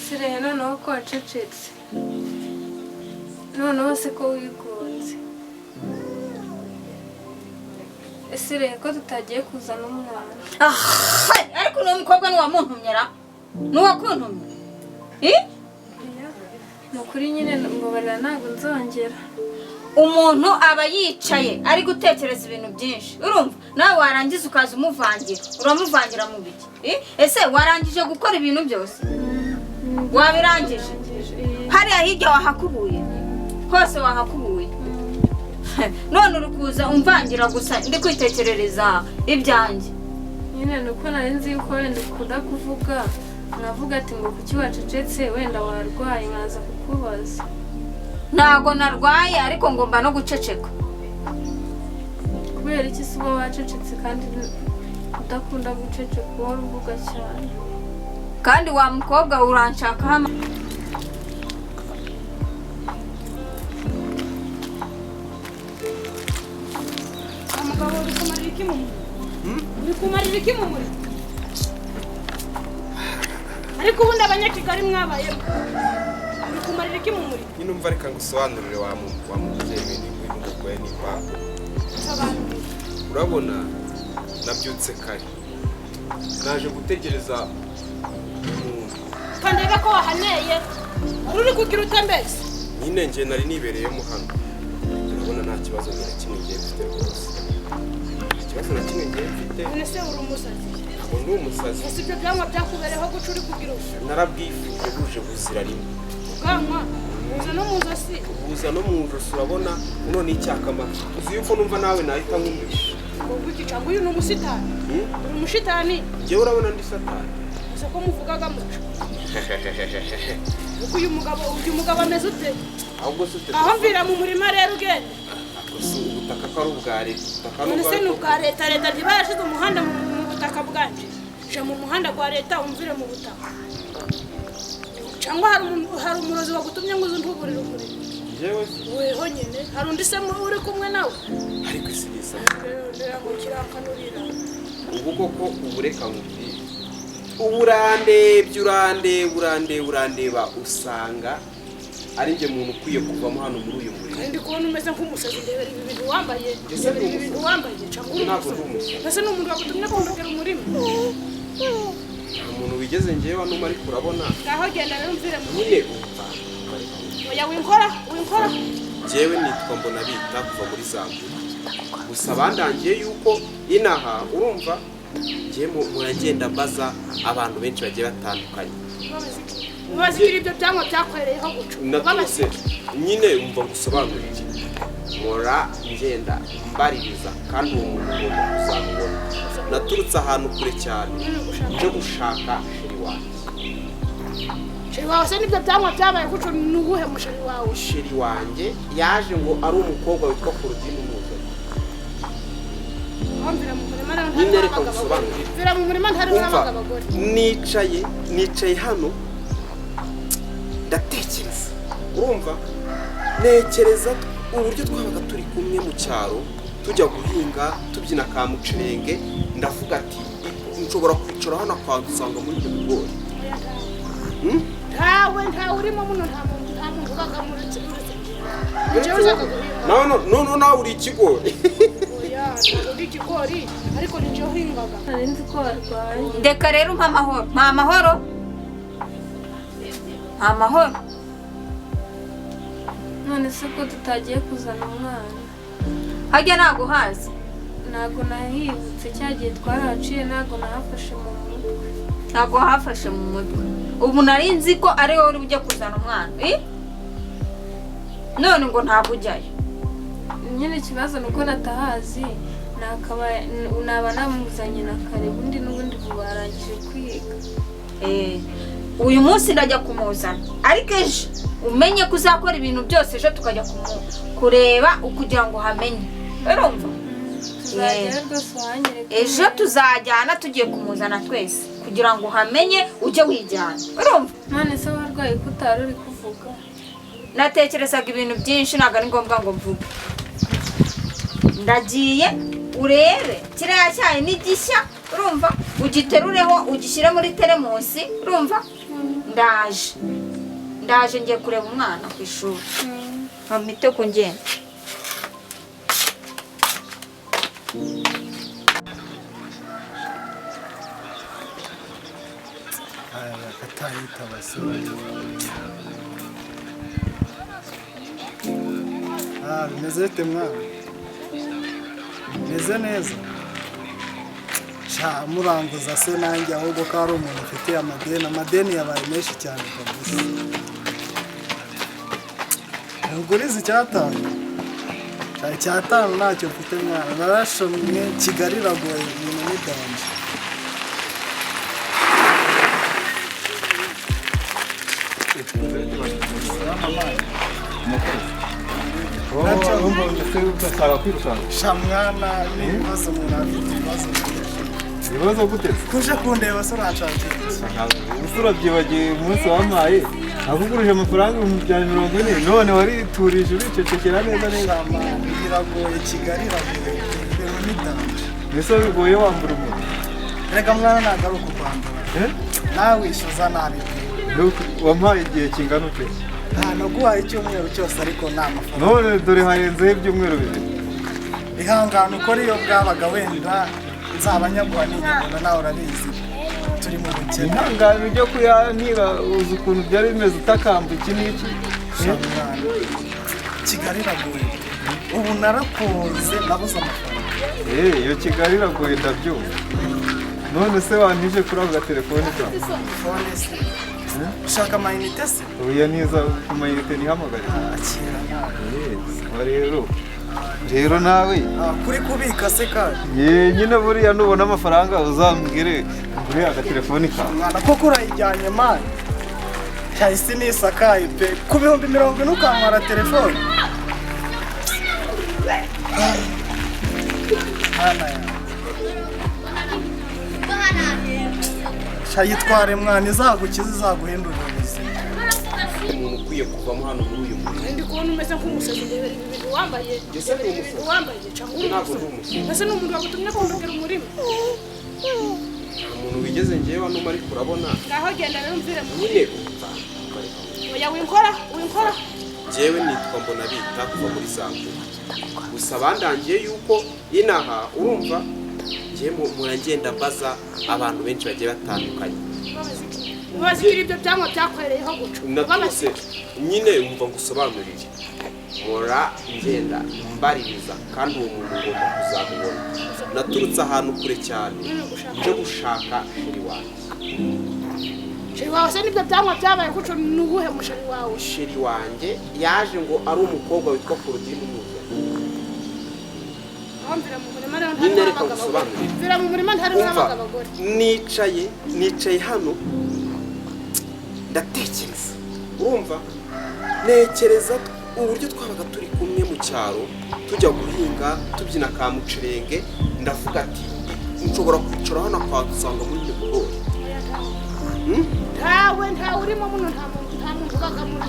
Sire noneho ko wacecetse. Noneho se ko wigunze. Sire ko tutagiye kuzana umwana. Ariko uno mukobwa ni wamuntumyera. Nuwakuntumye. Nukuri nyine mbabarira ntabwo nzongera. Umuntu aba yicaye ari gutekereza ibintu byinshi. Urumva? Nawe warangiza ukaza umuvangira. Uramuvangira mu biki? Ese warangije gukora ibintu byose? Wabirangije? Hariya hirya wahakubuye. Hose wahakubuye. None uri kuza umvangira gusa ndi kwitekerereza ibyanjye. Nyine nuko nari nzi ko wenda ukunda kuvuga. Navuga ati ngo kuki wacecetse wenda warwaye nkaza kukubaza. Ntago narwaye ariko ngomba no guceceka. Kubera iki se uba wacecetse kandi udakunda guceceka uhora uvuga cyane? Kandi wa mukobwa uranshaka hano. Umugabo uri kumarira iki mu muri? Uri kumarira iki mu muri? Ariko ubundi abanyakigali mwabayeho. Uri kumarira iki mu muri? Nyine umva reka ngusobanurire wa mubyeyi ibintu bigoye n'ipapa. Urabona nabyutse kare. Naje gutegereza umuntu. Kandega ko wahaneye. Uri kugira utembeze. Nyine nje nari nibereyemo hano. Urabona nta kibazo na kimwe ngiye mfite rwose. Ikibazo na kimwe ngiye mfite. Nese uri umusazi. Ntabwo ndi umusazi. Ese ibyo byangwa byakubereho guca uri kugira ubu. Narabwifuje buje buzira rimwe. Ubwanwa uza no mu nzosi. Uza no mu njosi urabona none icyakamata. Uzi yuko numva nawe nahita nkumvisha. Ngo guki cyangwa uyu ni umusitani. Uri umushitani. Njyewe urabona ndi satani. Ese ko muvugaga muco. Uko uyu mugabo ameze ute? Ahubwo se ute. Aho mvira mu murima rero ugende. Gusa ubutaka ko ari ubwa leta. None ni ubwa leta ntibashize umuhanda mu butaka bwanje. Je mu muhanda gwa leta umvire mu butaka. Cyangwa hari umurozi wagutumye ngo uzuntuburire ukuri. Jewe Weho nyene hari undi se uri kumwe nawe. ariko isirisa. Ndera ngo kirakanurira. Ubu koko ubureka nkubwire. Urandeba usanga ari nje muntu ukwiye kuvamo hano muri uyu murimo. Kandi kubona umeze nk'umusazi ndebera ibi bintu wambaye. Cyangwa uri umusazi. Ese ni umuntu wagutumye ko ndogera umurimo. Nta muntu wigeze ngewe hano ariko urabona. Ngaho genda rero umvire mu Nyine umva. Oya winkora. Jewe nitwa mbona bita kuva muri Zambia. Gusa bandangiye yuko inaha urumva ngiye muragenda mbaza abantu benshi bagiye batandukanye. Bazigira ibyo byangwa byakwereyeho guca. Natuse nyine umva gusobanura iki. Mora ngenda mbaririza kandi uwo muntu ugomba kuzamubona. Naturutse ahantu kure cyane nje gushaka sheri wanjye. Sheri wawe se nibyo byangwa byabaye guca nubuhe musheri wawe? Sheri wanjye yaje ngo ari umukobwa witwa Claudine Muzo. Ambira mu murima rero Nyine reka gusobanura. Vira mu murima ntari n'abagore. Nicaye hano ndatekereza. Urumva? Nekereza uburyo twabaga turi kumwe mu cyaro tujya guhinga tubyina ka mucerenge ndavuga ati nshobora kwicara hano akansanga muri ibyo bigori. Ntawe urimo muno nta muntu ubaga muri nawe uri ikigori. Oya uri ikigori ariko nije uhingaga. Nari nzi ko warwaye. Ndeka rero mpa amahoro. None se ko tutagiye kuzana umwana? Hajya ntago hazi. Ntago nahibutse cyagiye twaraciye ntago nahafashe mu mutwe. Ntago hafashe mu mutwe. Ubu nari nzi ko ari wowe uri ujya kuzana umwana. None ngo ntabwo ujyayo. Nyine ikibazo nuko natahazi naba namuzanye na kare ubundi n'ubundi barangije kwiga. Uyu munsi ndajya kumuzana ariko ejo umenye ko uzakora ibintu byose ejo tukajya kureba ukugira ngo hamenye. Urumva? Ejo tuzajyana tugiye kumuzana twese kugira ngo hamenye ujye wijyana. Urumva? None se warwaye ko utari uri kuvuga? Natekerezaga ibintu byinshi ntabwo ari ngombwa ngo mvuge. Ndagiye urebe kiriya cyayi n'igishya urumva ugiterureho ugishyire muri teremusi urumva ndaje ngiye kureba umwana ku ishuri mpamite ku ngenda bimeze bite mwana? Bimeze neza? Muranguza se nanjye ahubwo ko ari umuntu ufite amadeni yabaye menshi cyane kabisa. Uguriza icyatanu? Icyatanu ntacyo mfite mwana, narashomye Kigali iragoye ibintu n'idanje. Shamwana n'ibibazo umuntu afite ibibazo gute? Kuje kundeba se urashakira Usura byibagiye umunsi wampaye nakugurije amafaranga 40 none wariturije uricecekera neza neza. Biragoye Kigali iragoye ibintu n'idanje. Mbese bigoye wambura umuntu? Reka mwana ntabwo ari ukukwambura nawe wishyuza nabi. Wampaye igihe kingana ute? Naguhaye icyumweru cyose ariko nta mafaranga. None dore harenzeho ibyumweru 2. Ihangane uko iyo bwabaga wenda nzaba nyaguha n'inyabona nawe urabizi turi mu bukene. Ihangane ujya kuyanira uzi ukuntu byari bimeze utakamba iki n'iki. Kigali iragoye ubu narakunze nabuze amafaranga. Iyo Kigali iragoye ndabyumva. None se wantije kuri ako gatelefone kawe? Fone se ushaka amayinite se? Oya niza amayinite nihamagare. Akira nawe. Rero nawe kuri kubika se kaje? Nyine buriya nubona amafaranga uzambwire ngure agatelefone kawe. Mwana koko urayijyanye mani? Cyahise nisakaye pe ku 40 ukamara telefone. Shayitware mwana izagukiza izaguhindura ubuzima. Umuntu ukwiye kuvamo hano muri uyu mujyi. Ndi kubona umeze nk'umusazi wambaye. Ese ni umusazi? Wambaye cyangwa ntabwo ndi umusazi. Ese ni umuntu wagutumye kumbwira umurimo? Umuntu wigeze ngewe hano ariko urabona. Ngaho genda rero mvire mu nyine oya winkora. Jewe nitwa mbona bita kuva muri Zango. Gusa bandangiye yuko inaha urumva ngiye muragenda mbaza abantu benshi bagiye batandukanye. Bazikira ibyo byamwa byakwereyeho guca. Natuse nyine umva ngusobanurire. Mora ngenda mbaririza kandi uwo muntu ugomba kuzamubona. Naturutse ahantu kure cyane nje gushaka sheri wanjye. Sheri wawe se nibyo byamwa byabaye guca nubuhe musheri wawe? Sheri wanjye yaje ngo ari umukobwa witwa Claudine Muza. Mvira mu murima ntari n'abagabo gore. Nicaye hano ndatekereza. Urumva? Nekereza uburyo twabaga turi kumwe mu cyaro tujya guhinga tubyina ka mucerenge ndavuga ati nshobora kwicara hano akadusanga muri iyo bigori. Ntawe urimo muno nta muntu ubaga muri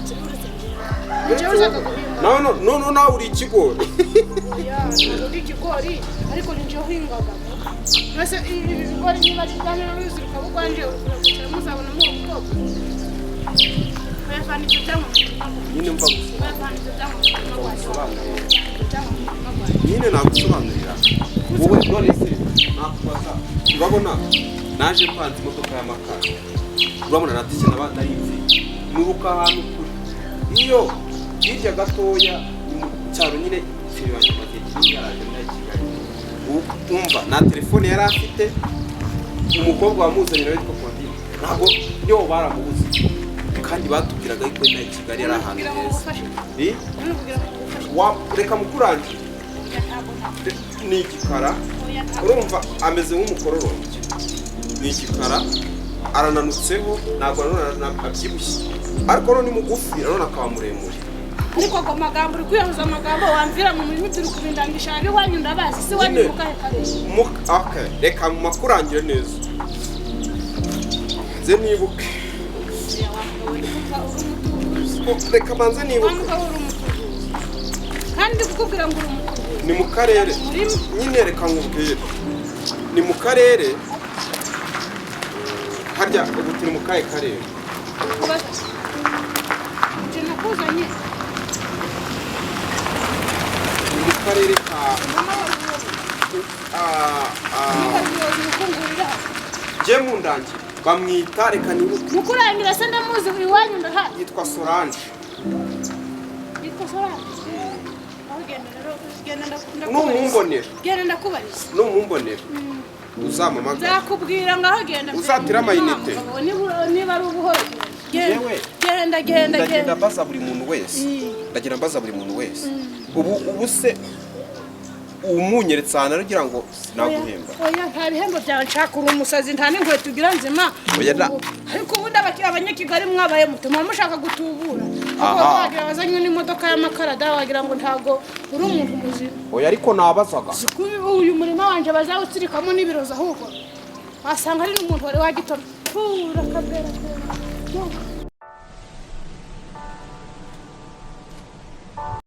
No, nawe uri ikigori. Uri ikigori ariko ninjye uhingaga. Mbese ibi bigori niba kijyanye n'uruzirika rwanje urakwicara muzabona mu bwoko. Bayavana ibyo byamwa. Nyine mva bayavana ibyo byamwa. Nyine nagusobanurira. Wowe none se nakubaza. Urabona naje mpanze imodoka y'amakara. Urabona natike n'abandarizi. Nubuka ahantu kuri. Iyo hirya gatoya mu cyaro nyine firi wanjye amagiye cy'ingaraje muri Kigali. Umva na telefone yari afite umukobwa wamuzanye nawe witwa Claudine. Ntabwo yo baramubuze. Kandi batubwiraga yuko muri Kigali ari ahantu heza. Reka mukuranje. Ni igikara. Urumva ameze nk'umukororombya. Ni igikara arananutseho ntabwo abyibushye. Ariko ni mugufi arona akaba muremure. Ariko ngo magambo uri kwiyahuza amagambo wamvira mu murimo turi kubindangisha ari wanyu ndabazi si wanyu mukahe kare. Okay, reka makurangire neza. Ze nibuke. Reka banze nibuke. Kandi kukubwira ngo ni mu karere. Nyine reka nkubwire. Ni mu karere harya ubu turi mu kahe karere nje nakuzanye mu karere ka je mu ndangi bamwita reka nibuke mukurangira se ndamuzi iwanyu ndahari yitwa Solange yitwa Solange genda rero genda numumbonera genda ndakubariza numumbonera uzamamaga nzakubwira ngaho genda uzatira amayinite niba ari ubuhoro ndagenda mbaza buri muntu wese ubu se umunyeretse ahantu aragira ngo sinaguhemba oya nta bihembo byawe nshaka uri umusazi nta n'inkweto ugira nzima ariko ubundi abanyakigali mwabaye mutuma mushaka gutubura ahubwo wagira bazanywe n'imodoka y'amakara da wagira ngo ntago uri umuntu muzima oya ariko nabazaga uyu murima wanje bazawutsirikamo n'ibiroza ahubwo wasanga ari n'umuntu wari wagitora pura kabera